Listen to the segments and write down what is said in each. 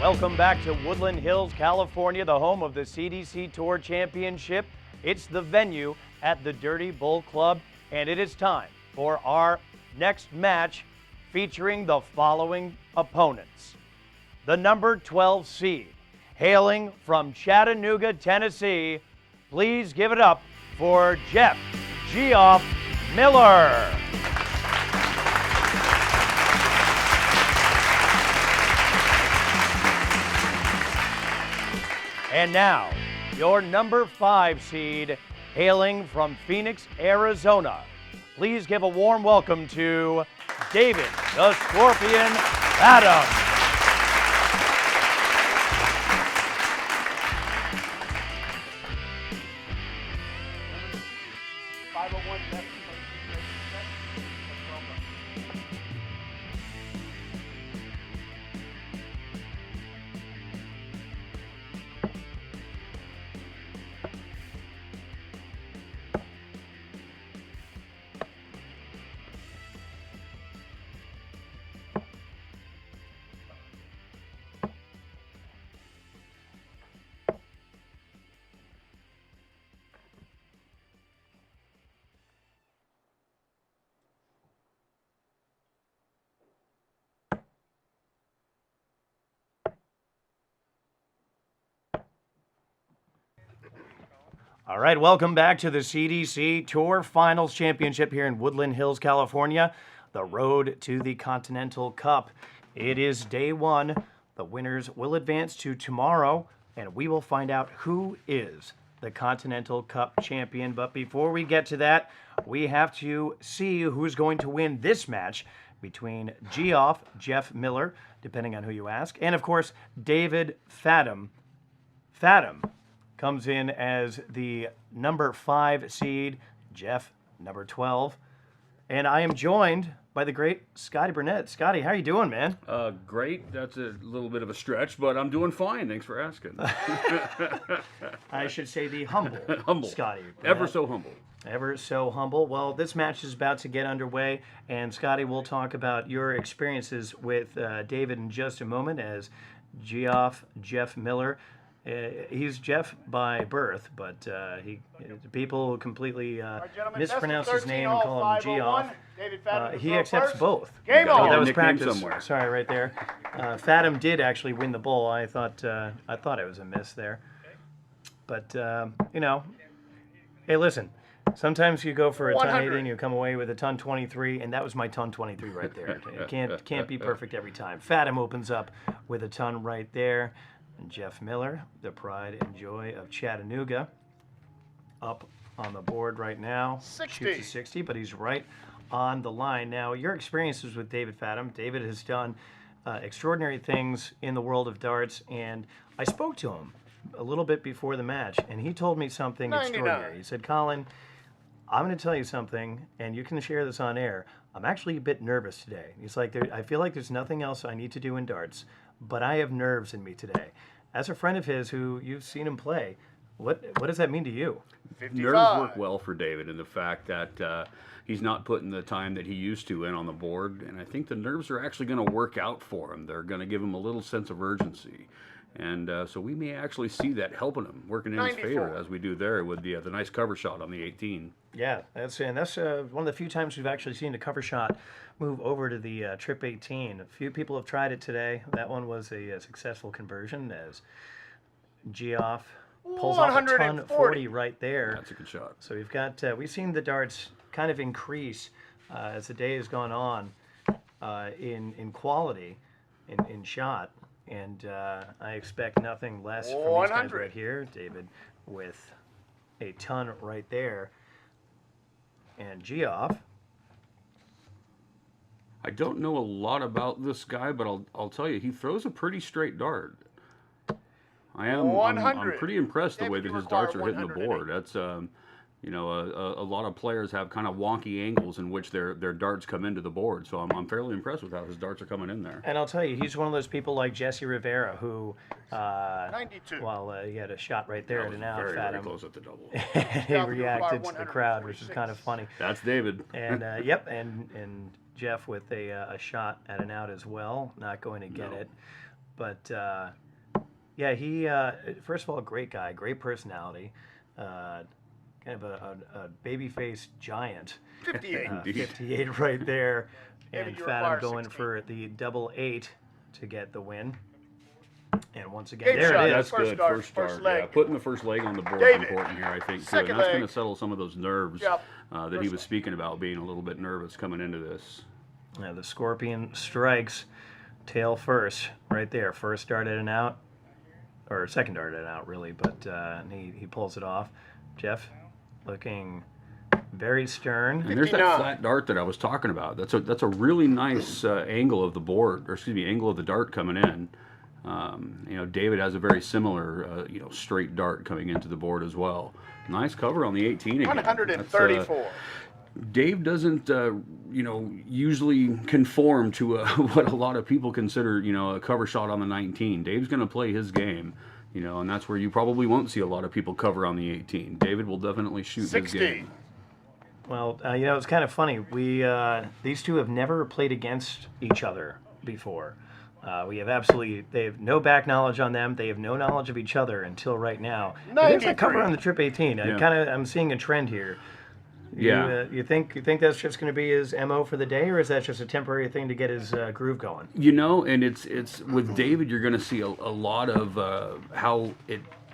Welcome back to Woodland Hills, California, the home of the CDC Tour Championship. It's the venue at the Dirty Bull Club, and it is time for our next match featuring the following opponents. The number 12 seed, hailing from Chattanooga, Tennessee, please give it up for Geoff Miller. And now, your number 5 seed, hailing from Phoenix, Arizona. Please give a warm welcome to David the Scorpion Fatum. All right, welcome back to the CDC Tour Finals Championship here in Woodland Hills, California. The road to the Continental Cup. It is day 1. The winners will advance to tomorrow, and we will find out who is the Continental Cup champion. But before we get to that, we have to see who's going to win this match between Geoff Miller, depending on who you ask, and of course, David Fatum. Fatum comes in as the number 5 seed, Geoff number 12. And I am joined by the great Scotty Burnett. Scotty, how are you doing, man? Great. That's a little bit of a stretch, but I'm doing fine. Thanks for asking. I should say the humble, Scotty Burnett. Ever so humble. Ever so humble. Well, this match is about to get underway, and Scotty, we'll talk about your experiences with David in just a moment as Geoff Miller. He's Geoff by birth, but people completely mispronounce his name and call him Geoff. He accepts both. Game on. That was practice. Somewhere. Sorry, right there. Fatum did actually win the bowl. I thought it was a miss there, but hey, listen. Sometimes you go for a ton 80 and you come away with a ton 23, and that was my ton 23 right there. It can't be perfect every time. Fatum opens up with a ton right there. And Geoff Miller, the pride and joy of Chattanooga, up on the board right now. 60. Shoots a 60, but he's right on the line. Now, your experiences with David Fatum. David has done extraordinary things in the world of darts, and I spoke to him a little bit before the match, and he told me something 99. extraordinary. He said, Colin, I'm going to tell you something, and you can share this on air. I'm actually a bit nervous today. He's like, I feel like there's nothing else I need to do in darts, but I have nerves in me today. As a friend of his who you've seen him play, what does that mean to you? 55. Nerves work well for David in the fact that he's not putting the time that he used to in on the board, and I think the nerves are actually going to work out for him. They're going to give him a little sense of urgency. And so we may actually see that helping him, working in his 94. favor as we do there with the nice cover shot on the 18. Yeah, that's one of the few times we've actually seen a cover shot move over to the Trip 18. A few people have tried it today. That one was a successful conversion as Geoff pulls off a ton 140 right there. That's a good shot. So we've seen the darts kind of increase as the day has gone on in quality, in shot, and I expect nothing less from these guys 100. right here. David with a ton right there, and Geoff. I don't know a lot about this guy, but I'll tell you, he throws a pretty straight dart. I'm 100. pretty impressed the way David, that you his darts are require hitting the 108. board. That's you know, a lot of players have kind of wonky angles in which their darts come into the board. So I'm fairly impressed with how his darts are coming in there. And I'll tell you, he's one of those people like Jesse Rivera who, 92. well, he had a shot right there That at was an out. very, very Fatum. close at the double. He Yeah, we reacted require to the crowd, which is 146. kind of funny. That's David. And yep, and Geoff with a shot at an out as well, not going to get No. it. But yeah, he first of all, great guy, great personality, kind of a baby-faced giant. 58. Indeed. 58 right there, David, and you Fatum require going 16. for the double 8 to get the win. And once again, Eight there shot. it is. That's First good. dart, first first start. leg. Yeah, putting the first leg on the board David. is important here, I think, too. Second And that's leg. going to settle some of those nerves Yep. that he First was speaking about, being a little bit nervous coming into this. Now the Scorpion strikes tail first, right there. First dart at an out, or second dart at an out, really, but he pulls it off. Geoff looking very stern. And there's that 59. flat dart that I was talking about. That's a really nice angle of the board, or excuse me, angle of the dart coming in. You know, David has a very similar, you know, straight dart coming into the board as well. Nice cover on the 18 again. 134. Dave doesn't, you know, usually conform to what a lot of people consider, you know, a cover shot on the 19. Dave's going to play his game, you know, and that's where you probably won't see a lot of people cover on the 18. David will definitely shoot 60. his game. Well, you know, it's kind of funny. These two have never played against each other before. They have no back knowledge on them. They have no knowledge of each other until right now. But there's a cover 93. on the Trip 18. Yeah. I'm seeing a trend here. Yeah. You think that's just going to be his MO for the day, or is that just a temporary thing to get his groove going? You know, and it's with David, you're going to see a lot of how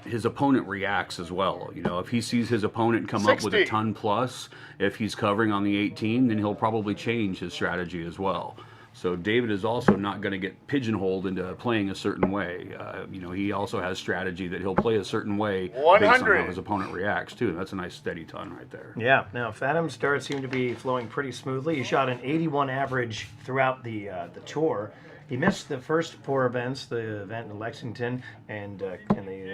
his opponent reacts as well. You know, if he sees his opponent come up with a 60. ton plus, if he's covering on the 18, then he'll probably change his strategy as well. So David is also not going to get pigeonholed into playing a certain way. You know, he also has strategy that he'll play a certain way based on 100. how his opponent reacts too. That's a nice steady ton right there. Yeah. Now Fatum's darts seem to be flowing pretty smoothly. He shot an 81 average throughout the tour. He missed the first 4 events. The event in Lexington and the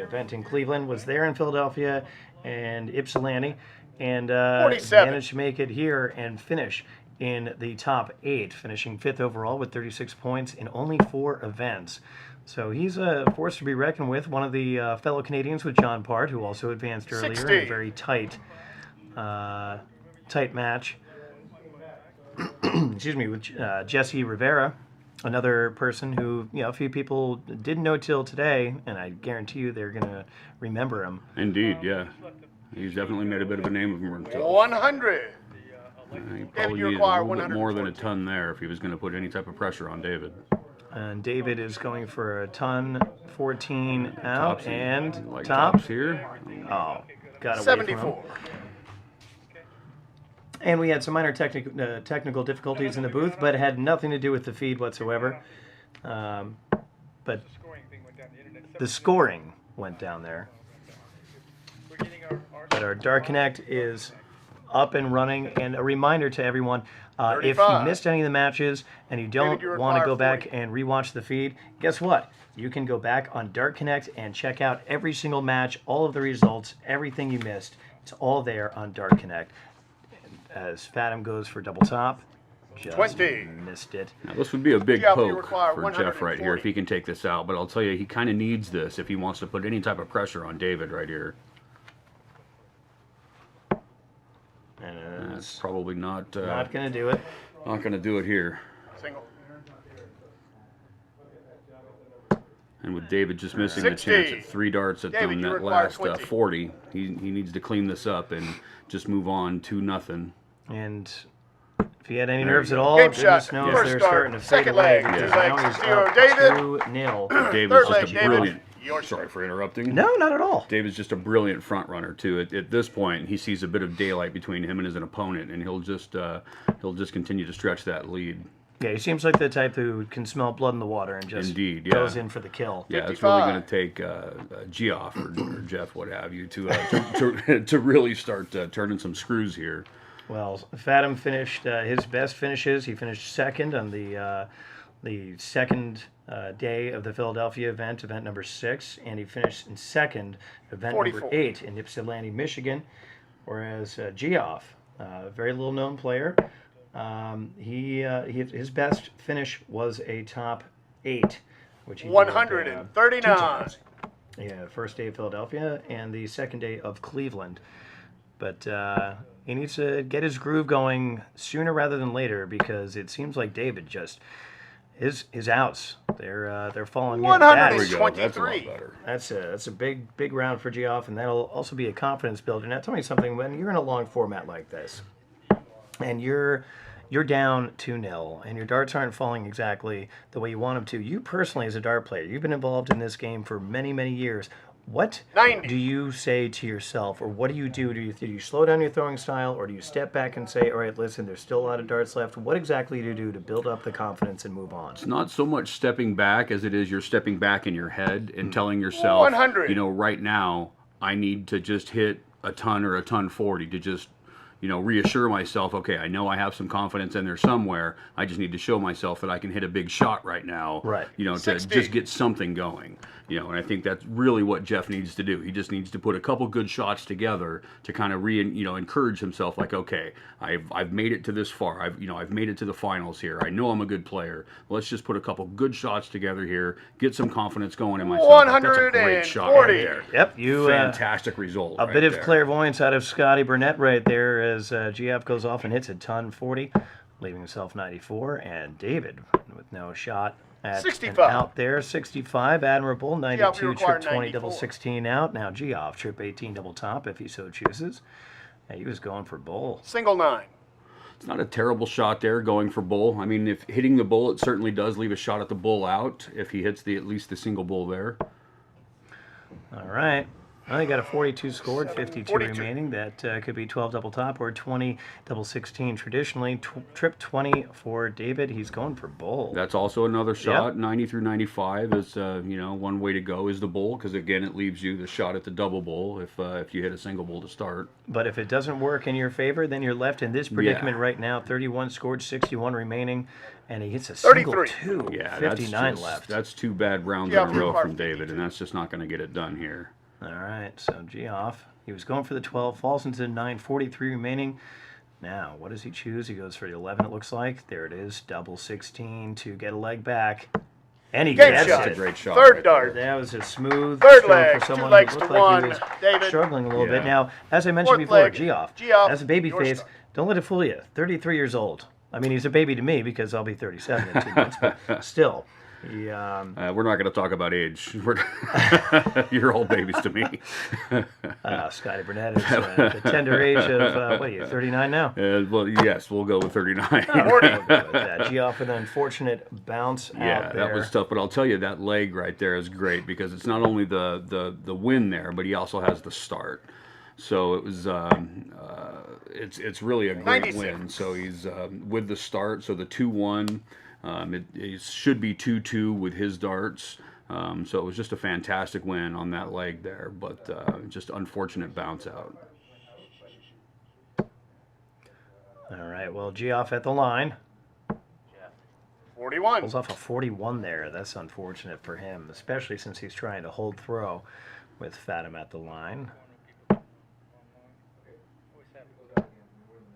event in Cleveland, was there in Philadelphia and Ypsilanti, and 47. managed to make it here and finish in the top 8, finishing 5th overall with 36 points in only 4 events. So he's a force to be reckoned with. One of the fellow Canadians with John Part, who also advanced earlier in 60. a very tight match. Excuse me, with Jesse Rivera, another person who, you know, a few people didn't know till today, and I guarantee you they're going to remember him. Indeed, yeah. He's definitely made a bit of a name of himself. 100. He probably you needed require a little bit more than a 114. ton there if he was going to put any type of pressure on David. And David is going for a ton, 14 out, Tops and like top. tops here. Oh, got away from him. 74. And we had some minor technical difficulties in the booth, but it had nothing to do with the feed whatsoever. But the scoring went down there. But our Dark Connect is up and running. And a reminder to everyone, if you 35. missed any of the matches and you don't you want to require go back 40. and rewatch the feed, guess what? You can go back on Dark Connect and check out every single match, all of the results, everything you missed. It's all there on Dark Connect. As Fatum goes for double top, just 20. missed it. Now this would be a big Geoff, you poke require for Geoff right here 140. if he can take this out. But I'll tell you, he kind of needs this if he wants to put any type of pressure on David right here. And That's it's probably not not going to do it. not going to do it here. Single. And with David just missing 60. the chance at 3 darts at David, them you that require last 20. 40, he needs to clean this up and just move on 2-0. And if he had any There nerves you at go. all, Game goodness shot. knows First they're start. starting to fade Second away leg. because Two now legs. he's 0, up David. 2-0. David's Third just leg, a David. brilliant. Your Sorry turn. for interrupting. No, not at all. David's just a brilliant front runner too. At this point, he sees a bit of daylight between him and his opponent, and he'll just continue to stretch that lead. Yeah, he seems like the type who can smell blood in the water and just Indeed, yeah. goes in for the kill. Yeah, it's really 55. going to take Geoff or Jeff, what have you, to really start turning some screws here. Well, Fatum finished his best finishes. He finished second on the second day of the Philadelphia event number 6, and he finished in second, event 44. number 8 in Ypsilanti, Michigan. Whereas Geoff, very little known player, his best finish was a top 8, which he did, 139. 2 times. Yeah, first day of Philadelphia and the second day of Cleveland. But he needs to get his groove going sooner rather than later because it seems like David just his outs they're falling in. 100. There we go. That's a lot 23. better. That's a big round for Geoff, and that'll also be a confidence builder. Now tell me something, when you're in a long format like this and you're down 2-0 and your darts aren't falling exactly the way you want them to, you personally as a dart player, you've been involved in this game for many years. What 90. do you say to yourself, or what do you do? Do you slow down your throwing style, or do you step back and say, all right, listen, there's still a lot of darts left. What exactly do you do to build up the confidence and move on? It's not so much stepping back as it is you're stepping back in your head and telling yourself, 100. right now I need to just hit a ton or a ton 40 to just, reassure myself, okay, I know I have some confidence in there somewhere. I just need to show myself that I can hit a big shot right now, Right. To 60. just get something going. And I think that's really what Jeff needs to do. He just needs to put a couple good shots together to kind of encourage himself. Like, okay, I've made it to this far. I've made it to the finals here. I know I'm a good player. Let's just put a couple good shots together here. Get some confidence going in myself. That's a great shot right 140. there. Yep, you Fantastic result. a right bit of there. clairvoyance out of Scotty Burnett right there as Geoff goes off and hits a ton 40, leaving himself 94, and David with no shot at 65. and out there, 65, admirable, 92, require trip 20, 94. double 16 out. Now Geoff, trip 18, double top if he so chooses. Yeah, he was going for bull. Single 9. It's not a terrible shot there going for bull. I mean, if hitting the bull, it certainly does leave a shot at the bull out if he hits at least the single bull there. All right. Well, he got a 42 scored, 52 42. remaining. That could be 12 double top or 20 double 16 traditionally. Trip 20 for David. He's going for bull. That's also another shot. 90 through 95 is, one way to go is the bull, because again, it leaves you the shot at the double bull if you hit a single bull to start. But if it doesn't work in your favor, then you're left in this predicament right now. 31 scored, 61 remaining, and he hits a single 33. 2. Yeah, 59 that's left. That's 2 bad rounds Yeah, in a row required from David, 52. and that's just not going to get it done here. All right, so Geoff, he was going for the 12, falls into the 9, 43 remaining. Now, what does he choose? He goes for the 11, it looks like. There it is, double 16 to get a leg back. And he Game gets shot. it. That's a great shot. Third right dart. there. That was a smooth Third stroke leg, for 2 someone legs who to looked like he 1. was David. struggling a little bit. Yeah. Now, as I mentioned Fourth before, leg. Geoff, Geoff, as a baby your face, start. don't let it fool you. 33 years old. I mean, he's a baby to me because I'll be 37 in 2 months, but still. He, We're not going to talk about age. You're all babies to me. Scotty Burnett is the tender age of, what are you, 39 now? Well, yes, we'll go with 39. 40. Geoff with an unfortunate bounce Yeah, out there. that was tough. But I'll tell you, that leg right there is great because it's not only the win there, but he also has the start. So it was it's really a great 96. win. So he's with the start. So the 2-1, it should be 2-2 with his darts. So it was just a fantastic win on that leg there, but just unfortunate bounce out. All right, well, Geoff at the line. 41. Pulls off a 41 there. That's unfortunate for him, especially since he's trying to hold throw with Fatum at the line.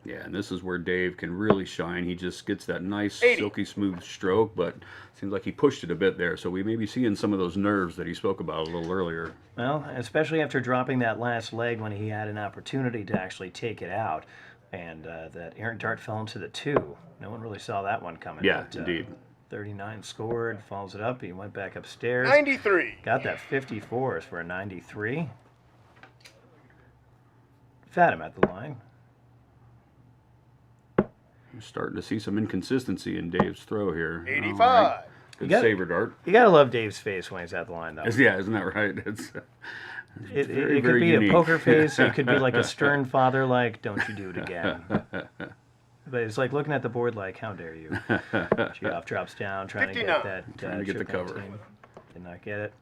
Yeah, and this is where Dave can really shine. He just gets that nice, 80. silky smooth stroke, but seems like he pushed it a bit there. So we may be seeing some of those nerves that he spoke about a little earlier. Well, especially after dropping that last leg when he had an opportunity to actually take it out. And that errant dart fell into the 2. No one really saw that one coming. Yeah, but, indeed. 39 scored, follows it up. He went back upstairs. 93. Got that 54 for a 93. Fatum at the line. I'm starting to see some inconsistency in Dave's throw here. 85. All right. Good got it. saver dart. You gotta love Dave's face when he's at the line, though. Yeah, isn't that right? It's It very, could very be unique. a poker face. It could be like a stern father, like, don't you do it again. But it's like looking at the board like, how dare you? Geoff drops down, trying to 59. get that. Trying to get the chip 19. cover. Did not get it.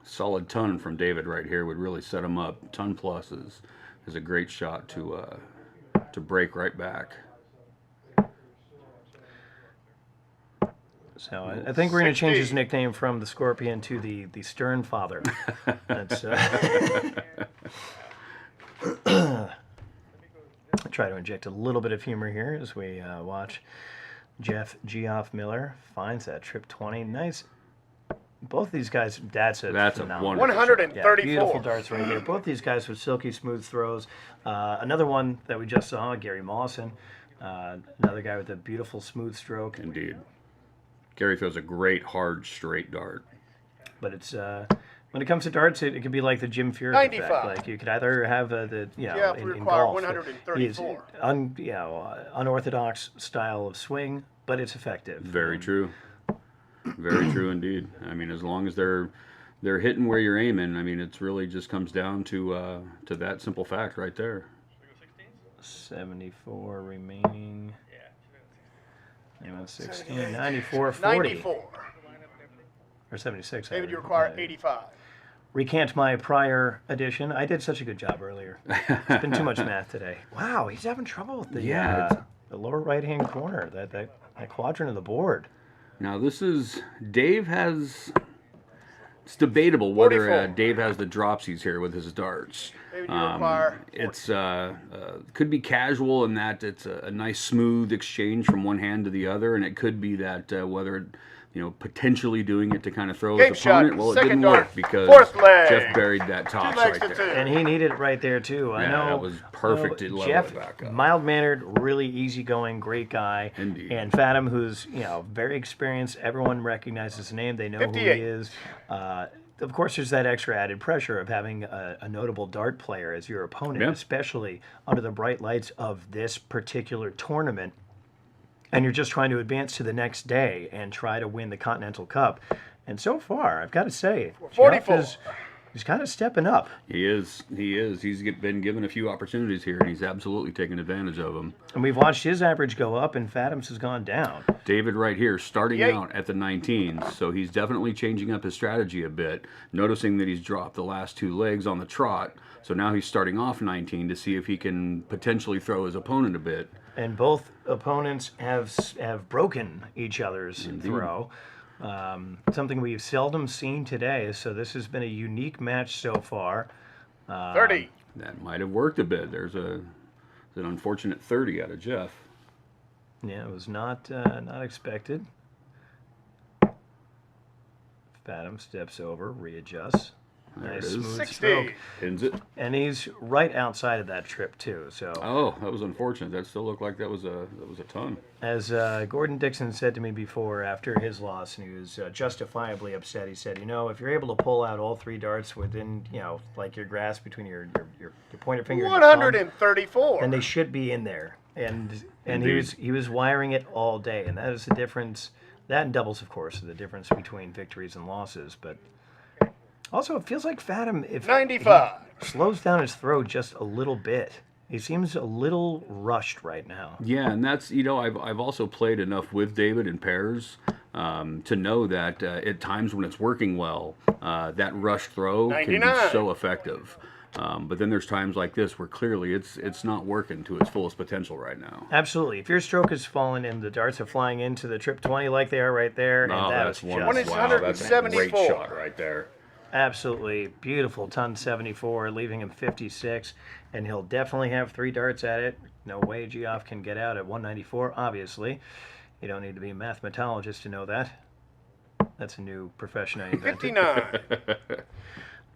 Solid ton from David right here would really set him up. Ton plus is a great shot to break right back. So I think we're going to change his 60. nickname from the Scorpion to the Stern Father. That's try to inject a little bit of humor here as we watch Geoff Miller finds that trip 20. Nice. Both these guys, that's a phenomenal. wonderful shot. 134. Yeah, beautiful darts right there. Both these guys with silky smooth throws. Another one that we just saw, Gary Mawson. Another guy with a beautiful smooth stroke. Indeed. Gary throws a great, hard, straight dart. But it's when it comes to darts, it could be like the Jim Furyk 95. effect. Like you could either have Yeah, we in require golf, 134. unorthodox style of swing, but it's effective. Very true. Very true indeed. I mean, as long as they're hitting where you're aiming, I mean, it's really just comes down to that simple fact right there. 74 remaining. And 16, 94, 40. 94. Or 76. David, you require 85. Recant my prior edition. I did such a good job earlier. It's been too much math today. Wow, he's having trouble with the lower right-hand corner, that quadrant of the board. Now Dave has. It's debatable whether 44. Dave has the dropsies here with his darts. David, you require 40. It's could be casual in that it's a nice smooth exchange from one hand to the other, and it could be that whether potentially doing it to kind of throw Game his opponent. shot, Well, it second didn't dart, work because fourth leg. Jeff buried that tops 2 legs right to there. 2. And he needed it right there, too. I Yeah, know. that was perfect to level Jeff, it back up. mild-mannered, really easygoing, great guy. Indeed. And Fatum, who's, very experienced. Everyone recognizes his name. They know 58. who he is. Of course, there's that extra added pressure of having a notable dart player as your opponent, Yeah. especially under the bright lights of this particular tournament. And you're just trying to advance to the next day and try to win the Continental Cup. And so far, I've got to say, 44. he's kind of stepping up. He is. He's been given a few opportunities here, and he's absolutely taken advantage of them. And we've watched his average go up, and Fatum's has gone down. David right here starting 58. out at the 19s, so he's definitely changing up his strategy a bit, noticing that he's dropped the last 2 legs on the trot, so now he's starting off 19 to see if he can potentially throw his opponent a bit. And both opponents have broken each other's throw. Something we've seldom seen today, so this has been a unique match so far. 30. That might have worked a bit. There's an unfortunate 30 out of Jeff. Yeah, it was not expected. Fatum steps over, readjusts. There Nice it is. smooth 60. stroke. Pins it. And he's right outside of that trip too. So Oh, that was unfortunate. That still looked like that was a ton. as Gordon Dixon said to me before after his loss, and he was justifiably upset, he said, if you're able to pull out all 3 darts within, like your grasp between your pointer finger and your thumb, 134. then they should be in there. And Indeed. he was wiring it all day, and that is the difference. That and doubles, of course, are the difference between victories and losses. But also, it feels like Fatum, if 95. he slows down his throw just a little bit, he seems a little rushed right now. Yeah, and that's I've also played enough with David in pairs to know that at times when it's working well, that rush throw can be 99. so effective. But then there's times like this where clearly it's not working to its fullest potential right now. Absolutely. If your stroke has fallen and the darts are flying into the trip 20 like they are right there, and that was just Wow, that's a great 174. shot right there. absolutely beautiful ton 74, leaving him 56, and he'll definitely have 3 darts at it. No way Geoff can get out at 194, obviously. You don't need to be a mathematologist to know that. That's a new profession I invented. 59.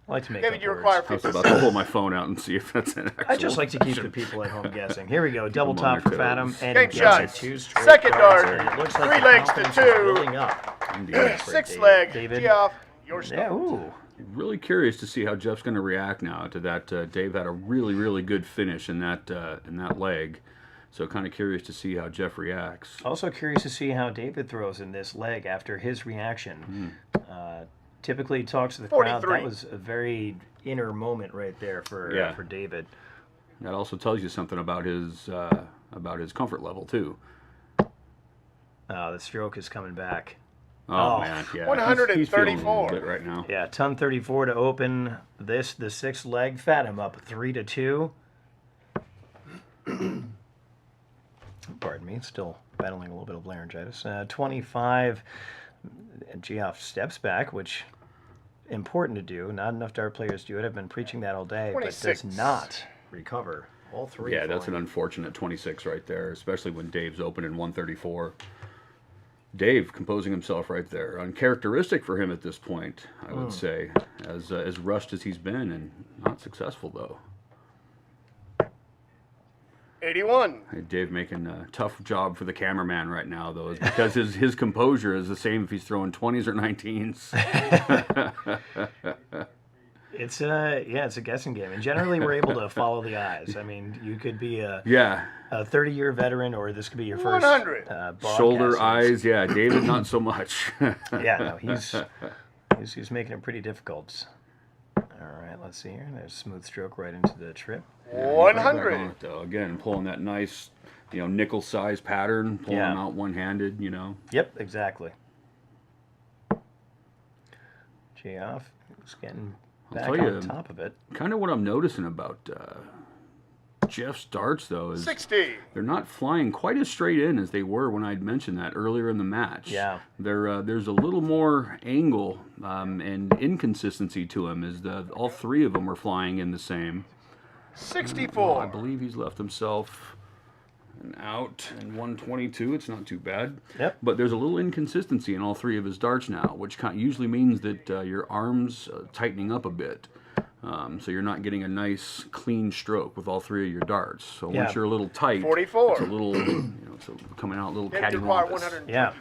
I like to make David, up you words. require I was 56. about to pull my phone out and see if that's an actual I just like to keep the question. people at home guessing. Here we go. Double them on top for their Fatum. toes. And Game he gets shot. it 2 straight Second cards, dart. and it looks like 3 the legs to confidence 2. is building up. Indeed. Sixth leg. David. Geoff, your start. Yeah, ooh. Really curious to see how Jeff's going to react now to that. Dave had a really good finish in that leg, so kind of curious to see how Jeff reacts. Also curious to see how David throws in this leg after his reaction. Typically talks to the crowd. 43. That was a very inner moment right there for David. That also tells you something about his comfort level too. The stroke is coming back. Oh, Oh. man, yeah. 134. He's feeling a little bit right now. Yeah, ton 34 to open this, the 6th leg. Fatum up 3-2. Pardon me, still battling a little bit of laryngitis. 25. Geoff steps back, which important to do. Not enough dart players do it. I've been preaching that all day, 26. but does not recover. All 3. Yeah, that's an falling. unfortunate 26 right there, especially when Dave's open in 134. Dave composing himself right there. Uncharacteristic for him at this point, I would say, as rushed as he's been, and not successful though. 81. Hey, Dave making a tough job for the cameraman right now, though, is because his composure is the same if he's throwing 20s or 19s. It's a guessing game, and generally we're able to follow the eyes. I mean, you could be a Yeah, 30-year veteran, or this could be your first 100. shoulder, broadcast. eyes. Yeah, David not so much. Yeah, no, he's making it pretty difficult. All right, let's see here. There's a smooth stroke right into the trip. Back on 100. it, though. Again, pulling that nice, nickel size pattern, pulling Yeah. them out one-handed. Yep, exactly. Geoff is getting back tell you, on top of it. Kind of what I'm noticing about Jeff's darts, though, is 60. they're not flying quite as straight in as they were when I'd mentioned that earlier in the match. Yeah. There's a little more angle and inconsistency to them, as all 3 of them are flying in the same. 64. I believe he's left himself an out in 122. It's not too bad. Yep. But there's a little inconsistency in all 3 of his darts now, which usually means that your arm's tightening up a bit. So you're not getting a nice, clean stroke with all 3 of your darts. So Yeah. once you're a little tight, 44. it's a little, it's coming out a little David, you require cattywampus. 100. Yeah,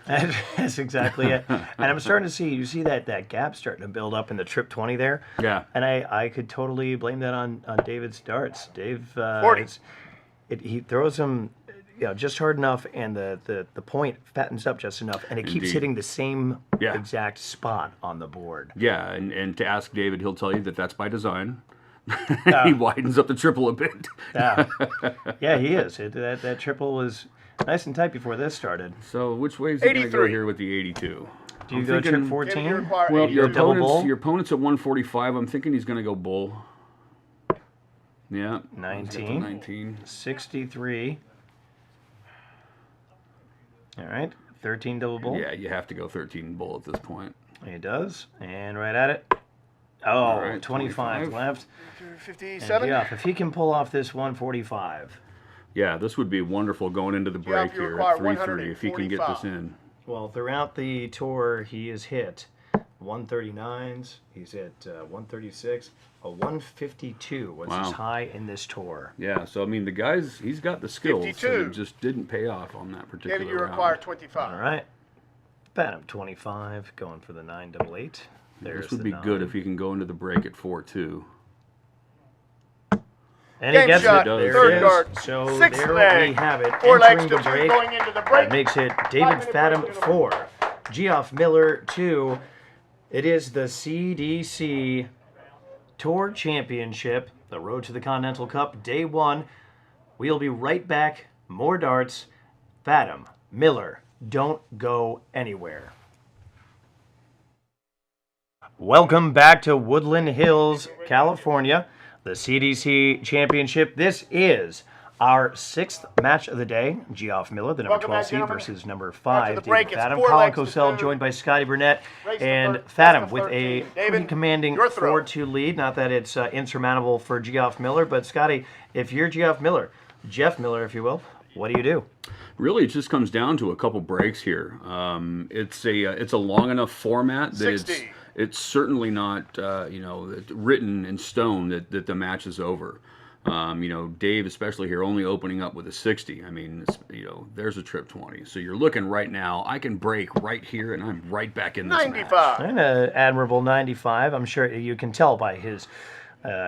that's exactly it. And I'm starting to see that gap starting to build up in the trip 20 there. Yeah. And I could totally blame that on David's darts. Dave, 40. he throws them, just hard enough, and the point fattens up just enough, and it keeps Indeed. hitting the same Yeah. exact spot on the board. Yeah, and to ask David, he'll tell you that that's by design. He widens up the triple a bit. Yeah, yeah, he is. That triple was nice and tight before this started. So which way is he going to go 83. here with the 82? Do you I'm go thinking- trip David, 14? you require Well, 80. your double bull? opponent's at 145. I'm thinking he's going to go bull. Yeah. 19. 19. 63. All right, 13 double bull. Yeah, you have to go 13 bull at this point. He does, and right at it. Oh, All right, 25 25. left. And 57. Geoff, if he can pull off this 145, Yeah, this would be wonderful going into the break you here require at 3:30 if he can get this 145. in. well, throughout the tour, he has hit 139s. He's hit 136. A 152 was Wow. his high in this tour. Yeah, so I mean he's got the skills, and 52. it just didn't pay off on that particular David, you round. require All 25. right. Fatum 25, going for the 988. There's This would the be 9. good if he can go into the break at 4-2. And he Game gets shot, it. There third it is. dart, So 6th there leg. we have it. 4 legs Entering to the 2 break. going into the That break. makes it David 5-minute Fatum break, 4, Geoff Miller 2. It is the CDC Tour Championship, the road to the Continental Cup, day 1. We'll be right back. More darts. Fatum, Miller, don't go anywhere. Welcome back to Woodland Hills, California, the CDC Championship. This is our 6th match of the day. Geoff Miller, the number Welcome 12 back, seed, gentlemen. versus number After 5, the David break, it's Fatum. 4 Colin legs to Cosell, 2. joined by Scotty Burnett, Race to and third, Fatum best of with 13. a David, pretty commanding your throw. 4-2 lead. Not that it's insurmountable for Geoff Miller, but Scotty, if you're Geoff Miller, Geoff Miller, if you will, what do you do? Really, it just comes down to a couple breaks here. It's a long enough format that 60. it's certainly not written in stone that the match is over. Dave, especially here, only opening up with a 60. I mean, there's a trip 20. So you're looking right now, I can break right here, and I'm right back in this 95. match. And an admirable 95. I'm sure you can tell by his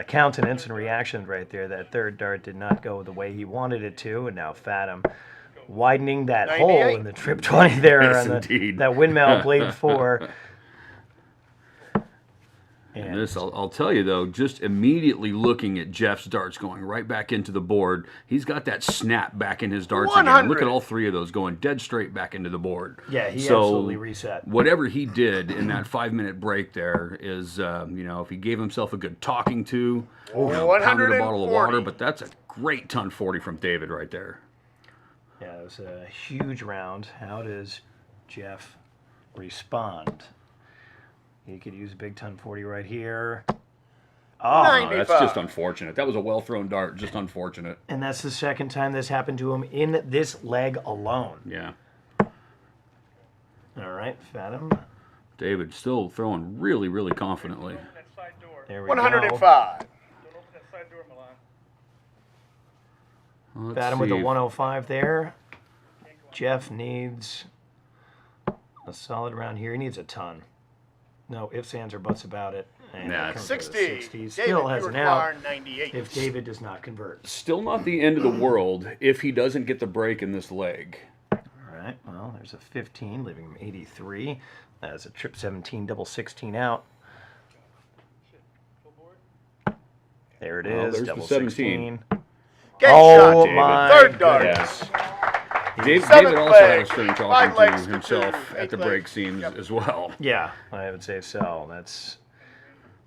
countenance and reaction right there that third dart did not go the way he wanted it to. And now Fatum widening that 98. hole in the trip 20 there Yes, on indeed. that windmill blade 4. And this, I'll tell you though, just immediately looking at Geoff's darts going right back into the board, he's got that snap back in his darts again. 100. Look at all three of those going dead straight back into the board. Yeah, he absolutely reset. Whatever he did in that 5-minute break there is, if he gave himself a good talking to, pounded a bottle of 140. water, but that's a great ton 40 from David right there. Yeah, it was a huge round. How does Geoff respond? He could use a big ton 40 right here. Oh, 95. That's just unfortunate. That was a well-thrown dart, just unfortunate. and that's the second time this happened to him in this leg alone. Yeah. All right, Fatum. David still throwing really, really confidently. There we go. 105. Let's Fatum with a see. 105 there. Geoff needs a solid round here. He needs a ton. No ifs, ands, or buts about it. And Nah, it comes to the 60. 60. David, Still has you an out require 98. if David does not convert. Still not the end of the world if he doesn't get the break in this leg. All right, well, there's a 15, leaving him 83. That's a trip 17, double 16 out. There it Well, is, there's the double 17. 16. Get Oh shot, my Third dart. goodness. David Seventh also leg. had a string 5 talking legs to to himself 2, at 8 the legs. break seams Yep. as well. Yeah, I would say so.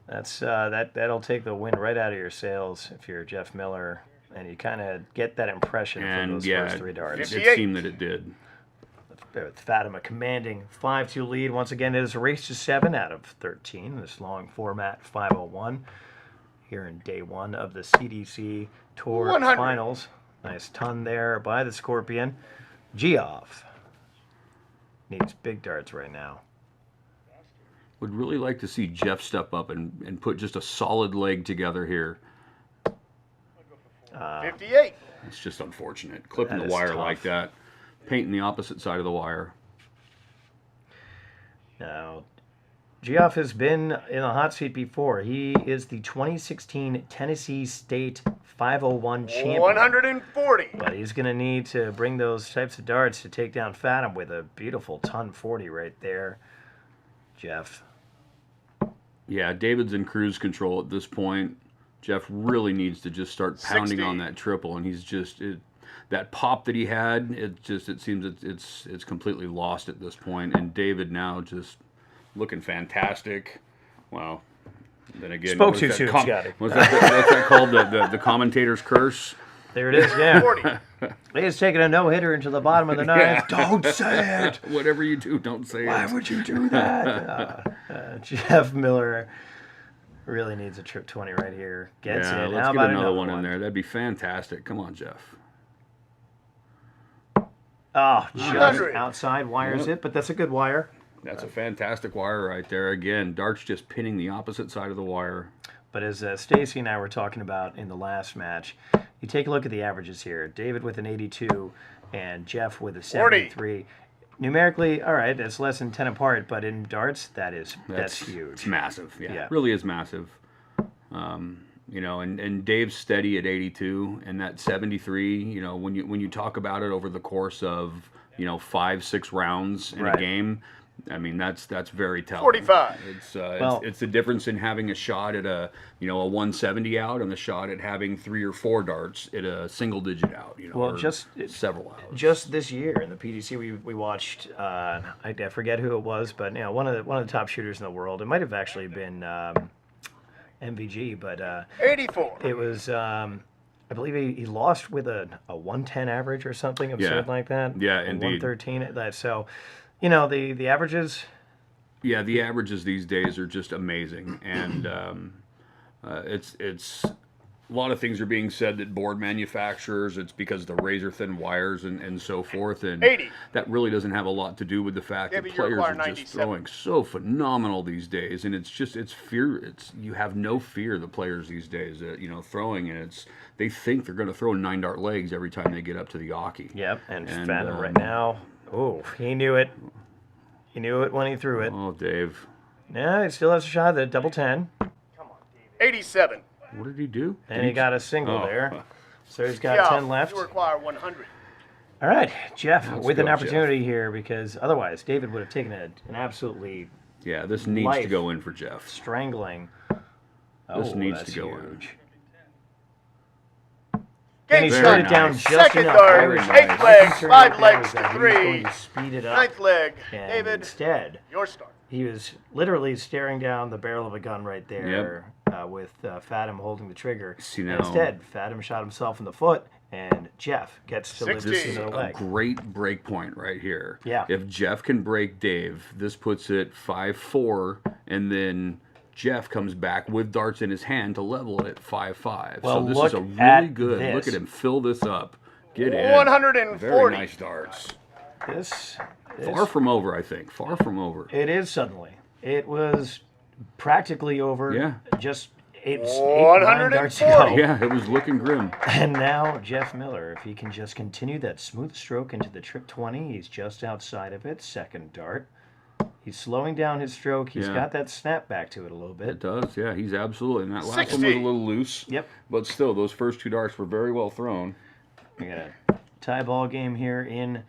That'll take the wind right out of your sails if you're Geoff Miller, and you kind of get that impression from And those yeah, first 3 darts. it 58. seemed that it did. With Fatum a commanding 5-2 lead. Once again, it is a race to 7 out of 13. This long format 501 here in day 1 of the CDC Tour 100. Finals. Nice ton there by the Scorpion. Geoff needs big darts right now. Would really like to see Geoff step up and put just a solid leg together here. 58. It's just unfortunate. Clipping That the is wire tough. like that. Painting the opposite side of the wire. Now, Geoff has been in the hot seat before. He is the 2016 Tennessee State 501 champion. 140. But he's going to need to bring those types of darts to take down Fatum with a beautiful ton 40 right there. Geoff. Yeah, David's in cruise control at this point. Geoff really needs to just start pounding 60. on that triple, and he's just that pop that he had. It seems it's completely lost at this point. And David now just looking fantastic. Wow. Then again, Spoke what too was soon, that Scotty. What's that called? The commentator's curse. There it is, yeah. 40. He's taking a no-hitter into the bottom of the ninth. Don't say it. Whatever you do, don't say Why it. would you do that? Geoff Miller really needs a trip 20 right here. Gets Yeah, it. let's How get about another one in there. That'd be fantastic. Come on, Geoff. Oh, just 100. outside wires Yep. it, but that's a good wire. That's a fantastic wire right there. Again, darts just pinning the opposite side of the wire. But as Stacy and I were talking about in the last match, you take a look at the averages here. David with an 82 and Geoff with a 73. Numerically, all right, it's less than 10 apart, but in darts, that's huge. It's massive. Yeah, Yeah. it really is massive. And Dave's steady at 82, and that 73. When you talk about it over the course of 5-6 rounds in Right. a game, I mean that's very telling. 45. It's the difference in having a shot at a 170 out and the shot at having 3 or 4 darts at a single digit out. Well, or just several outs. Just this year in the PDC, we watched. I forget who it was, but one of the top shooters in the world. It might have actually been MVG, but 84. it was. I believe he lost with a 110 average or something absurd like that. Yeah, A indeed. 113 at that. So, the averages. Yeah, the averages these days are just amazing, and it's a lot of things are being said that board manufacturers, it's because of the razor thin wires and so forth, and 80. that really doesn't have a lot to do with the fact that David, you players require are just 97. throwing so phenomenal these days, and it's fear. You have no fear, the players these days, throwing, and they think they're going to throw 9-dart legs every time they get up to the Yawkey. Yep, and Fatum right now. Oh, he knew it. He knew it when he threw it. Oh, Dave. Yeah, he still has a shot at the double 10. 87. What did he do? And he got a single there. So he's got Geoff, 10 left. You require 100. All right, Geoff, with an go, opportunity here, because otherwise David would have taken an absolutely Yeah, this needs to go in for Geoff. strangling. This needs that's to go in. huge. Game And he Very slowed it shot. down nice. just Second enough. dart, Very eighth nice. leg, Concern 5 right there legs was to that he was 3. going to speed it up. Ninth leg, And David, instead, your start. he was literally staring down the barrel of a gun right there with Fatum holding the trigger. See, And now- instead, Fatum shot himself in the foot, and Geoff gets to lift 60. his This is middle a leg. great break point right here. Yeah. If Geoff can break Dave, this puts it 5-4, and then Geoff comes back with darts in his hand to level it at 5-5. Well, so this look is a really at good. this. Look at him fill this up. Get in. 140. Very nice darts. This Far from over, I think. Far from over. It is suddenly. It was practically over. Yeah. Just eight 9 darts to go. 140. Yeah, it was looking grim. And now Geoff Miller, if he can just continue that smooth stroke into the trip 20, he's just outside of it. Second dart. He's slowing down his stroke. He's Yeah. got that snap back to it a little It bit. does, yeah. He's absolutely. And that last 60. one was a little loose. Yep. But still, those first 2 darts were very well thrown. We got a tie ball game here in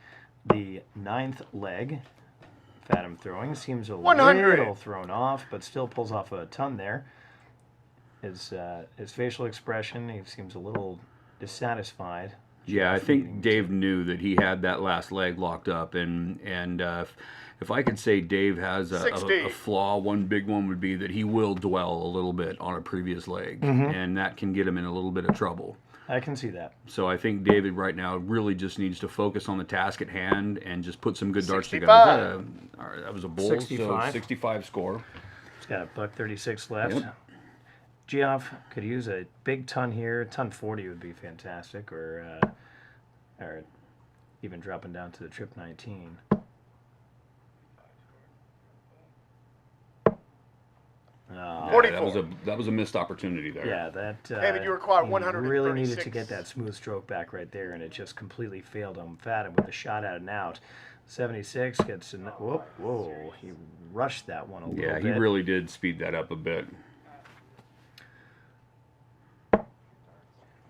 the 9th leg. Fatum throwing seems a 100. little thrown off, but still pulls off a ton there. His facial expression, he seems a little dissatisfied. Yeah, I Geoff think needing Dave knew that he had that last leg locked up, and if I could say Dave has a 60. flaw, one big one would be that he will dwell a little bit on a previous leg, and that can get him in a little bit of trouble. I can see that. So I think David right now really just needs to focus on the task at hand and just put some good darts 65. together. All right, that was a bull, 65. so 65 score. He's got a $1.36 left. Yep. Geoff could use a big ton here. Ton 40 would be fantastic, or even dropping down to the trip 19. Yeah, 44. that was a missed opportunity there. Yeah, that. David, you require he really needed 136. to get that smooth stroke back right there, and it just completely failed him. Fatum with the shot out and out. 76 gets an. Whoa, he rushed that one a little Yeah, bit. he really did speed that up a bit.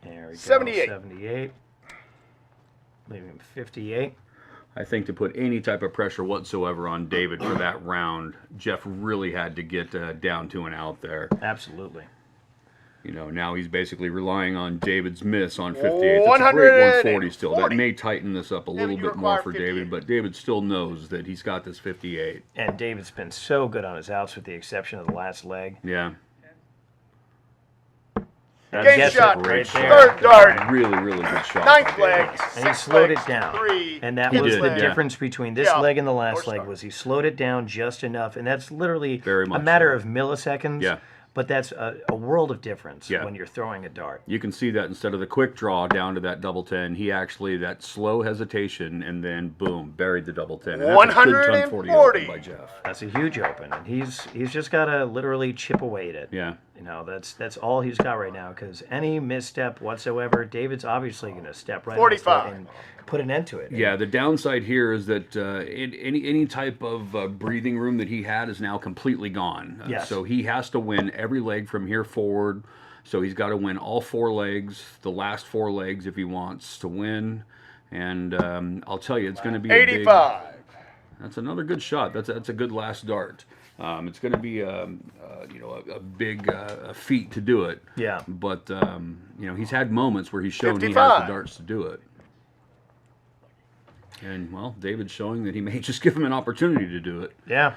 There we go. 78. 78. Leaving him 58. I think to put any type of pressure whatsoever on David for that round, Geoff really had to get down to and out there. Absolutely. You know, now he's basically relying on David's miss on 58. It's a great 140 still. That may tighten this up a little you bit more require for 58. David, but David still knows that he's got this 58. And David's been so good on his outs with the exception of the last leg. Yeah, Game Gets it shot. right shot. there. Third dart. really, really good shot. Ninth for David. leg. And he 6 slowed legs it to down. 3. And that He was did, the yeah. difference between this Yeah. leg and the last Or leg start. was he slowed it down just enough. And that's literally Very a much matter so. of milliseconds. Yeah. But that's a world of difference Yeah. when you're throwing a dart. You can see that instead of the quick draw down to that double 10, he actually, that slow hesitation, and then boom, buried the double 10. And that's a good ton 40 open by Geoff. That's a huge open. And he's just got to literally chip away at it. Yeah. You know, that's all he's got right now, because any misstep whatsoever, David's obviously going to step right 45. on and put an end to it. Yeah, the downside here is that any type of breathing room that he had is now completely gone. Yes. So he has to win every leg from here forward. So he's got to win all 4 legs, the last 4 legs if he wants to win. And I'll tell you, it's going to be a big... 85. That's another good shot. That's a good last dart. It's going to be a big feat to do it. Yeah. But he's had moments where he's shown he has 55. the darts to do it. And well, David's showing that he may just give him an opportunity to do it. Yeah.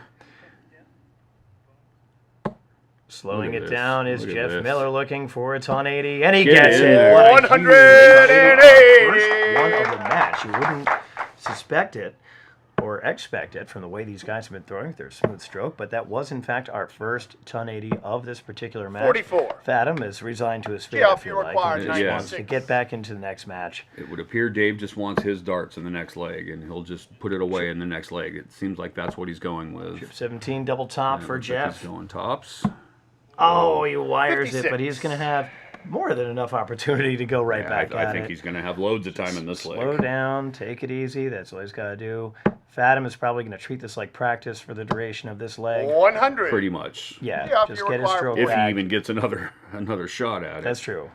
Slowing Look at it this. down is Look at Geoff this. Miller looking for a ton 80, and he Get gets in it. there. What a 180. huge first one of the match. You wouldn't suspect it, or expect it from the way these guys have been throwing with their smooth stroke, but that was in fact our first ton 80 of this particular match. 44. Fatum is resigned to his fate, Geoff, I feel you like, require and just wants to 96. get back into the next match. It would appear Dave just wants his darts in the next leg, and he'll just put it away in the next leg. It seems like that's what he's going with. Trip 17 double top Yeah, for looks like Geoff. He's going tops. Oh, he wires 56. it, but he's going to have more than enough opportunity to go right Yeah, back I at think it. he's going to have loads of time in this leg. Slow down, take it easy. That's all he's got to do. Fatum is probably going to treat this like practice for the duration of this leg. 100. Pretty much. Yeah, Geoff, just you get his require stroke If back. he even gets another shot at it. That's true.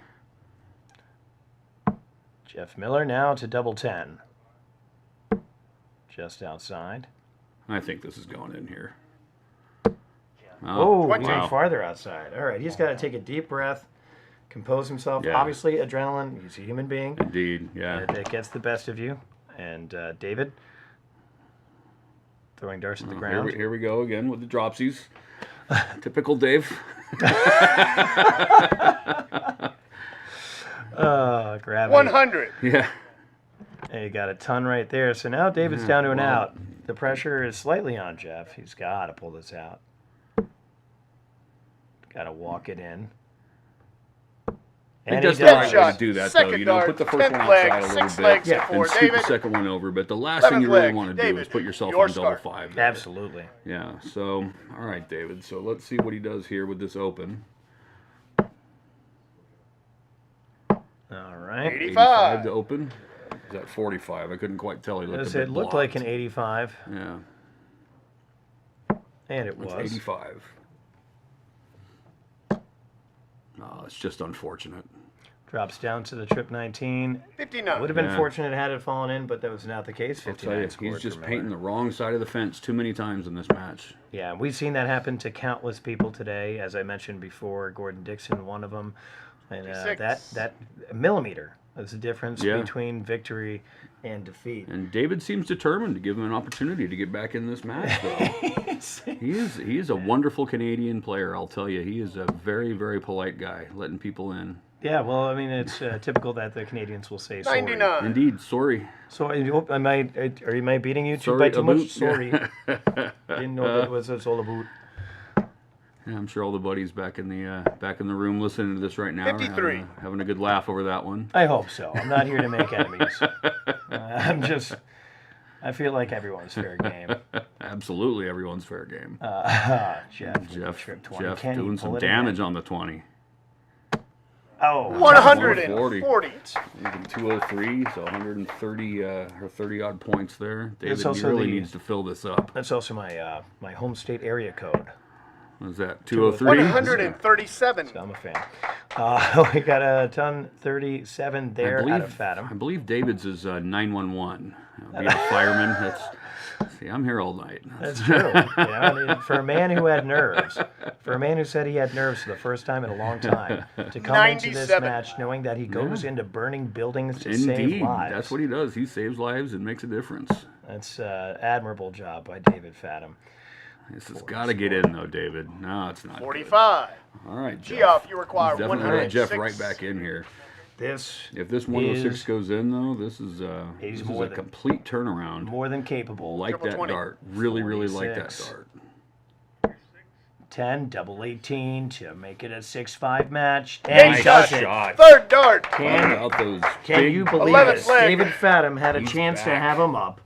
Geoff Miller now to double 10. Just outside. I think this is going in here. Oh, 20. even farther outside. All right, he's got to take a deep breath, compose himself. Yeah. Obviously, adrenaline. He's a human being. Indeed, yeah. It gets the best of you. And David throwing darts at the ground. Here we go again with the dropsies. Typical Dave. Gravity. 100. Yeah. And you got a ton right there. So now David's down to an out. The pressure is slightly on Geoff. He's got to pull this out. Got to walk it in. He And does he the does. right way to do that, though. Second You know, dart, put the first 10th one leg, outside a little 6 bit legs Yeah. for and scoot David. the second one over. But the last thing 11th you really leg, want to do David, is put yourself your on double start. 5. Absolutely. Yeah, so, all right, David. So let's see what he does here with this open. All right. 85 to open. Is that 45? I couldn't quite tell. He looked a As bit it looked like blocked. an 85, Yeah, and it it's was. 85. Oh, it's just unfortunate. Drops down to the trip 19. 59. Would have been Yeah. fortunate had it fallen in, but that was not the case. I'll 59 tell you, scored he's just for painting Miller. the wrong side of the fence too many times in this match. Yeah, we've seen that happen to countless people today. As I mentioned before, Gordon Dixon, one of them. And 56. that millimeter is the difference Yeah. between victory and defeat. And David seems determined to give him an opportunity to get back in this match, though. He is a wonderful Canadian player, I'll tell you. He is a very, very polite guy, letting people in. Yeah, well, I mean, it's typical that the Canadians will say sorry. 99. Indeed, sorry. So, am I beating you Sorry by too much? about- Sorry. Didn't know that was all about. Yeah, I'm sure all the buddies back in the room listening to this right now 53. are having a good laugh over that one. I hope so. I'm not here to make enemies. I feel like everyone's fair game. Absolutely, everyone's fair game. Jeff, Jeff, trip 20. Jeff Can he doing pull some it in? damage on the 20. Oh, 140. Even 203, so 130 or 30 odd points there. David, It's he also really the- needs to fill this up. that's also my my home state area code. What is that? 203? 137. So I'm a fan. We got a ton 37 there out of I Fatum. believe David's is 911. Being a fireman, see, I'm here all night. That's true. For a man who had nerves, for a man who said he had nerves for the first time in a long time, to come into this 97. match knowing that he goes into burning buildings to save Indeed, lives. that's what he does. He saves lives and makes a difference. That's admirable job by David Fatum. This has got to get in, though, David. No, it's not. good. 45. All right, Jeff. Geoff, you require He's definitely got Jeff 106. right back in here. This If this 106 is goes in, though, this is He's this is more a than- complete turnaround. more than capable. Like Triple that 20. dart. Really, really like that 46. dart. 10, double 18 to make it a 6-5 match. Nice And he does it. shot. Third dart. How Can, about those can big you believe 11th this? leg. David Fatum had a He's chance to back. have him up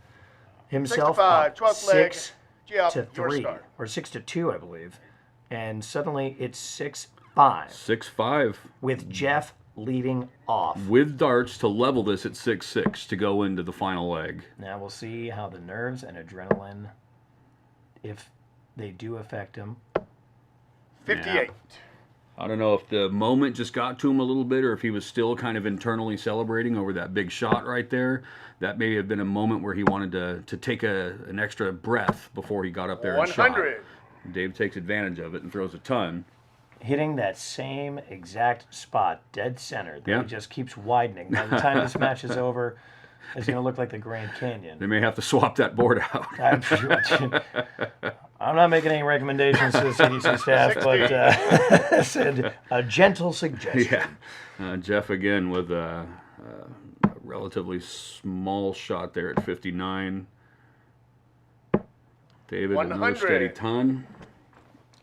himself 65. up 12th leg. 6 Geoff, to your 3 start. or 6 to 2, I believe, and suddenly it's 6-5 6-5 with Jeff leading off. with darts to level this at 6-6 to go into the final leg. Now we'll see how the nerves and adrenaline, if they do affect him. 58. I don't know if the moment just got to him a little bit or if he was still kind of internally celebrating over that big shot right there. That may have been a moment where he wanted to take an extra breath before he got up there and shot. 100. Dave takes advantage of it and throws a ton. Hitting that same exact spot, dead center, that Yeah. it just keeps widening. By the time this match is over, it's going to look like the Grand They Canyon. may have to swap that board out. I'm sure. I'm not making any recommendations to the CDC staff, but said a gentle suggestion. Yeah. Jeff again with a relatively small shot there at 59. David, 100. another steady ton.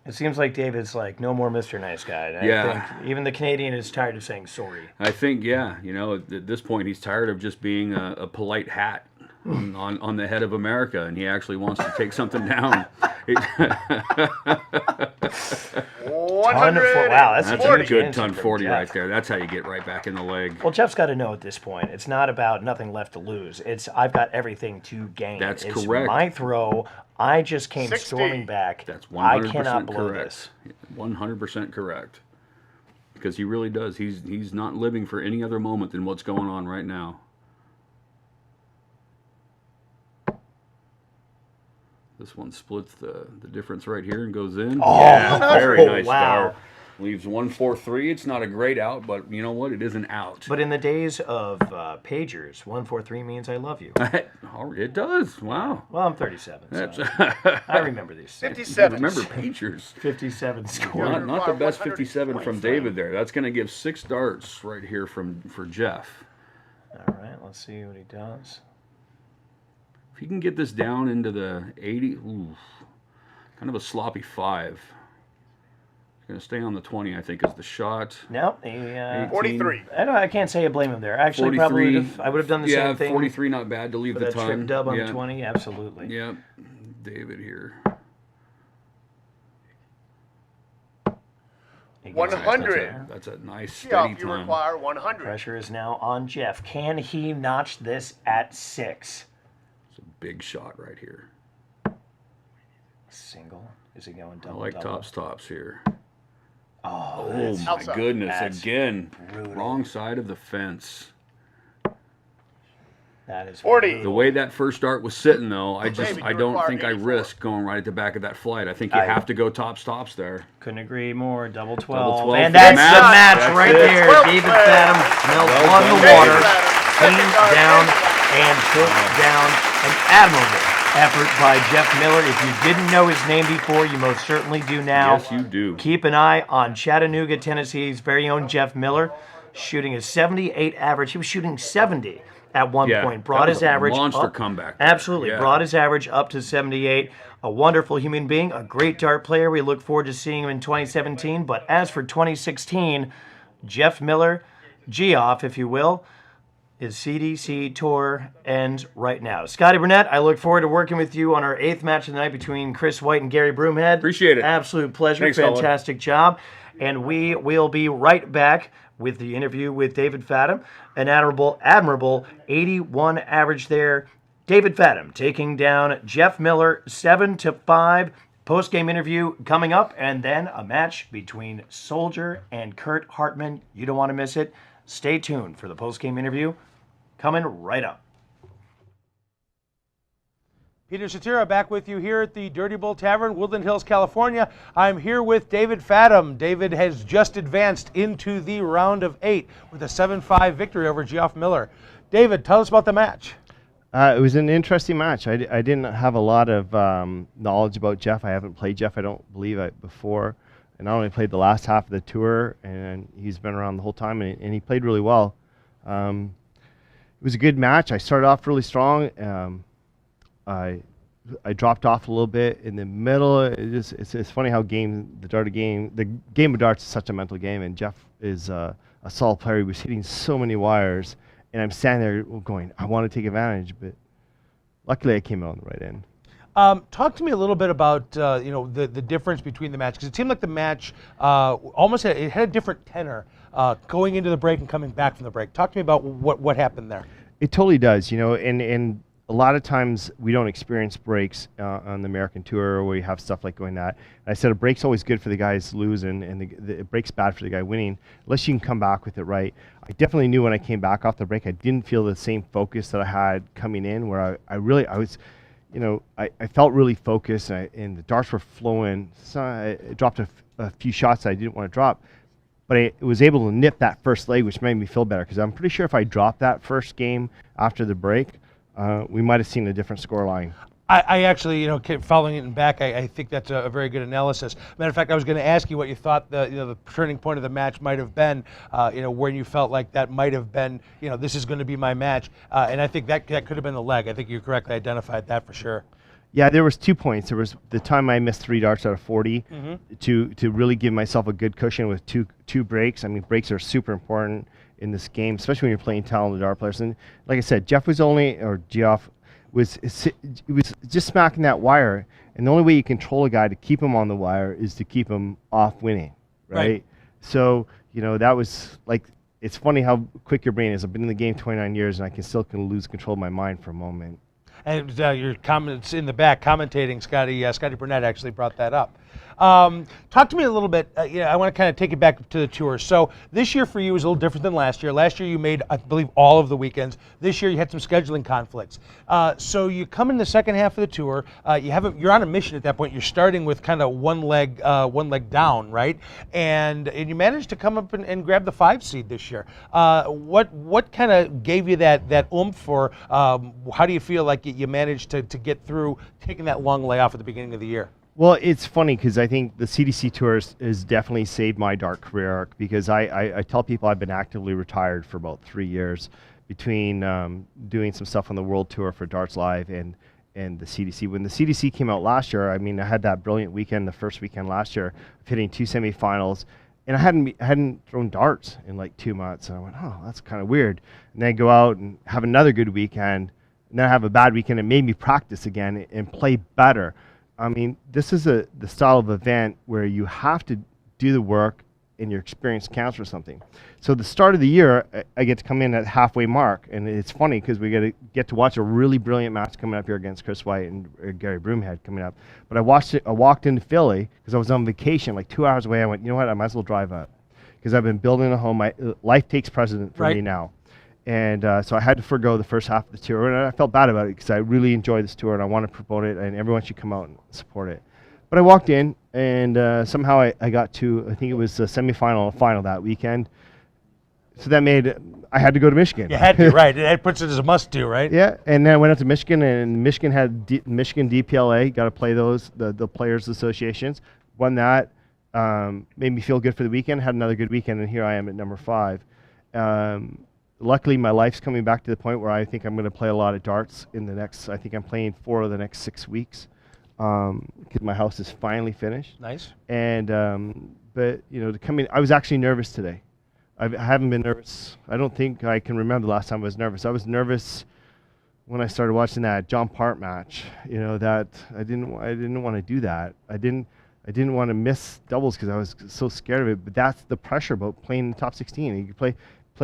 It seems like David's like, no more Mr. Nice Guy. And Yeah. I think even the Canadian is tired of saying sorry. I think, yeah, at this point, he's tired of just being a polite hat on the head of America, and he actually wants to take something down. 100. Wow, that's That's a a huge good answer ton from 40 Geoff. right there. That's how you get right back in the leg. Well, Jeff's got to know at this point, it's not about nothing left to lose. It's I've got everything to gain. That's it's correct. my throw. I just came 60. storming back. That's 100% I cannot blow correct. this. 100% correct. Because he really does. He's not living for any other moment than what's going on right now. This one splits the difference right here and goes in. Oh, yeah, very nice wow. dart. Leaves 143. It's not a great out, but you know what? It is an out. But in the days of pagers, 143 means I love you. It does. Wow. Well, I'm 37, That's so I remember these things. 57. remember pagers. 57 score. Not the best 57 from 100. David there. That's going to give 6 darts right here for Geoff. All right, let's see what he does. If you can get this down into the 80, ooh, kind of a sloppy 5. Going to stay on the 20, I think, is the shot. No, 43. I can't say I blame him there. Actually, 43. I would have done the same thing. 43, not bad to leave For the that ton. trip dub on yeah. the 20, absolutely. Yep. David here. He gets 100. That's a nice Geoff, steady you ton. require 100. Pressure is now on Geoff. Can he notch this at 6? It's a big shot right here. Single? Is he going I double? like double? tops here. Oh, Oh that's my outside. goodness! That's Again, brutal. wrong side of the fence. that is 40. The way that first dart was sitting, though, I David, you don't require think I 84. risk going right at the back of that flight. I think you have to go tops there. Couldn't agree more. Double 12. Double 12 And for the that's match. the match That's right it. there. 12 David play. Fatum smelled Well blood in done, the David water, Fatum. came Second dart, down second dart. and took down an admirable effort by Geoff Miller. If you didn't know his name before, you most certainly do now. Yes, you do. Keep an eye on Chattanooga, Tennessee's very own Geoff Miller, shooting a 78 average. He was shooting 70 at one Yeah, point. Brought that was his a average monster up. comeback. Absolutely. Yeah. Brought his average up to 78. A wonderful human being, a great dart player. We look forward to seeing him in 2017. But as for 2016, Geoff Miller, Geoff, if you will, his CDC tour ends right now. Scotty Burnett, I look forward to working with you on our 8th match of the night between Chris White and Gary Broomhead. Appreciate it. Absolute pleasure. Thanks, Colin. Fantastic job. And we will be right back with the interview with David Fatum. An admirable 81 average there. David Fatum taking down Geoff Miller 7-5. Post-game interview coming up, and then a match between Soldier and Kurt Hartman. You don't want to miss it. Stay tuned for the post-game interview coming right up. Peter Cetera back with you here at the Dirty Bull Tavern, Woodland Hills, California. I'm here with David Fatum. David has just advanced into the round of 8 with a 7-5 victory over Geoff Miller. David, tell us about the match. It was an interesting match. I didn't have a lot of knowledge about Geoff. I haven't played Geoff, I don't believe, before. And I only played the last half of the tour, and he's been around the whole time, and he played really well. It was a good match. I started off really strong. I dropped off a little bit in the middle. It's funny how the game of darts is such a mental game, and Geoff is a solid player. He was hitting so many wires, and I'm standing there going, I want to take advantage, but luckily I came out on the right end. Talk to me a little bit about the difference between the match, because it seemed like the match almost had a different tenor going into the break and coming back from the break. Talk to me about what happened there. It totally does, and a lot of times we don't experience breaks on the American Tour where you have stuff like going that. And I said a break's always good for the guys losing, and the break's bad for the guy winning, unless you can come back with it right. I definitely knew when I came back off the break, I didn't feel the same focus that I had coming in, where I felt really focused, and the darts were flowing. So I dropped a few shots that I didn't want to drop, but I was able to nip that first leg, which made me feel better, because I'm pretty sure if I dropped that first game after the break, we might have seen a different score line. I actually, following it back, I think that's a very good analysis. Matter of fact, I was going to ask you what you thought the turning point of the match might have been, when you felt like that might have been, this is going to be my match. And I think that could have been the leg. I think you correctly identified that for sure. Yeah, there was 2 points. There was the time I missed 3 darts out of 40 to really give myself a good cushion with two breaks. I mean, breaks are super important in this game, especially when you're playing talented dart players. And like I said, Geoff was just smacking that wire. And the only way you control a guy to keep him on the wire is to keep him off winning, right? So, that was like, it's funny how quick your brain is. I've been in the game 29 years, and I can lose control of my mind for a moment. And your comments in the back, commentating, Scotty Burnett actually brought that up. Talk to me a little bit. I want to kind of take it back to the tour. So this year for you is a little different than last year. Last year you made, I believe, all of the weekends. This year you had some scheduling conflicts. So you come in the second half of the tour. You're on a mission at that point. You're starting with kind of one leg down, right? And you managed to come up and grab the 5 seed this year. What kind of gave you that oomph, or how do you feel like you managed to get through taking that long layoff at the beginning of the year? Well, it's funny because I think the CDC Tour has definitely saved my dart career arc, because I tell people I've been actively retired for about 3 years between doing some stuff on the World Tour for Darts Live and the CDC. When the CDC came out last year, I mean, I had that brilliant weekend, the first weekend last year, of hitting 2 semifinals, and I hadn't thrown darts in like 2 months, and I went, oh, that's kind of weird. And then I go out and have another good weekend, and then I have a bad weekend. It made me practice again and play better. I mean, this is the style of event where you have to do the work and your experience counts for something. So the start of the year, I get to come in at halfway mark, and it's funny because we get to watch a really brilliant match coming up here against Chris White and Gary Broomhead coming up. But I walked into Philly because I was on vacation, like 2 hours away. I went, you know what, I might as well drive up because I've been building a home. Life takes precedent for me now. And so I had to forego the first half of the tour, and I felt bad about it because I really enjoy this tour and I want to promote it, and everyone should come out and support it. But I walked in, and somehow I got to, I think it was the semifinal and final that weekend. So that made I had to go to Michigan. You had to, right? It puts it as a must-do, right? Yeah, and then I went out to Michigan, and Michigan had Michigan DPLA. Got to play those the Players Associations. Won that. Made me feel good for the weekend. Had another good weekend, and here I am at number 5. Luckily, my life's coming back to the point where I think I'm going to play a lot of darts in the next. I think I'm playing 4 of the next 6 weeks because my house is finally finished. Nice. And but to come in, I was actually nervous today. I haven't been nervous. I don't think I can remember the last time I was nervous. I was nervous when I started watching that John Part match. That I didn't want to do that. I didn't want to miss doubles because I was so scared of it. But that's the pressure about playing in the top 16. You can play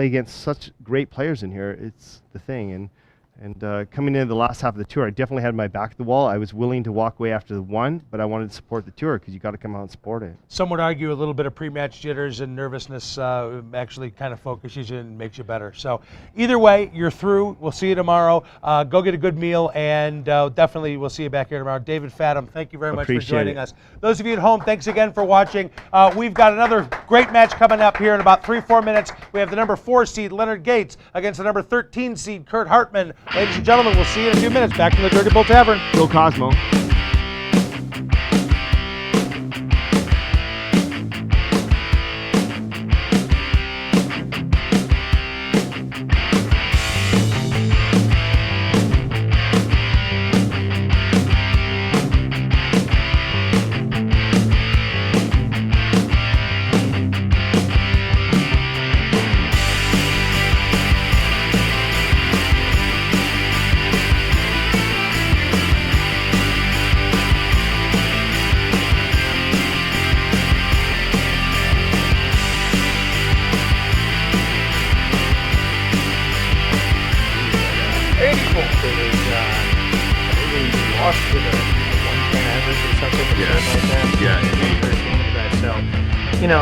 against such great players in here. It's the thing. And coming into the last half of the tour, I definitely had my back to the wall. I was willing to walk away after the 1, but I wanted to support the tour because you got to come out and support it. Some would argue a little bit of pre-match jitters and nervousness actually kind of focuses you and makes you better. So either way, you're through. We'll see you tomorrow. Go get a good meal, and definitely we'll see you back here tomorrow. David Fatum, thank you very much for joining us. Those of you at home, thanks again for watching. We've got another great match coming up here in about 3-4 minutes. We have the number 4 seed, Leonard Gates, against the number 13 seed, Kurt Hartman. Ladies and gentlemen, we'll see you in a few minutes. Back from the Dirty Bull Tavern. Go Cosmo.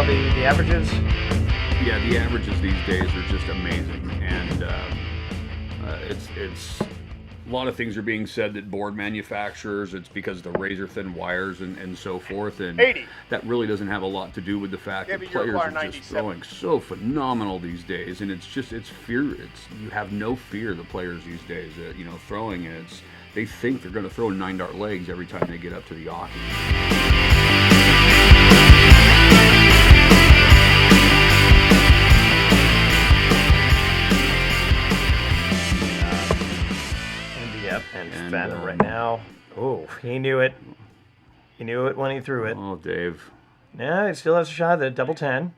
The averages? Yeah, the averages these days are just amazing, and it's a lot of things are being said that board manufacturers, it's because of the razor thin wires and so forth, and 80. That really doesn't have a lot to do with the fact that players are just throwing so phenomenal these days, and it's fear. You have no fear, the players these days, throwing it. They think they're going to throw 9-dart legs every time they get up to the Aki. And Fatum right now. Oh, he knew it. He knew it when he threw it. Oh, Dave. Yeah, he still has a shot at the double 10.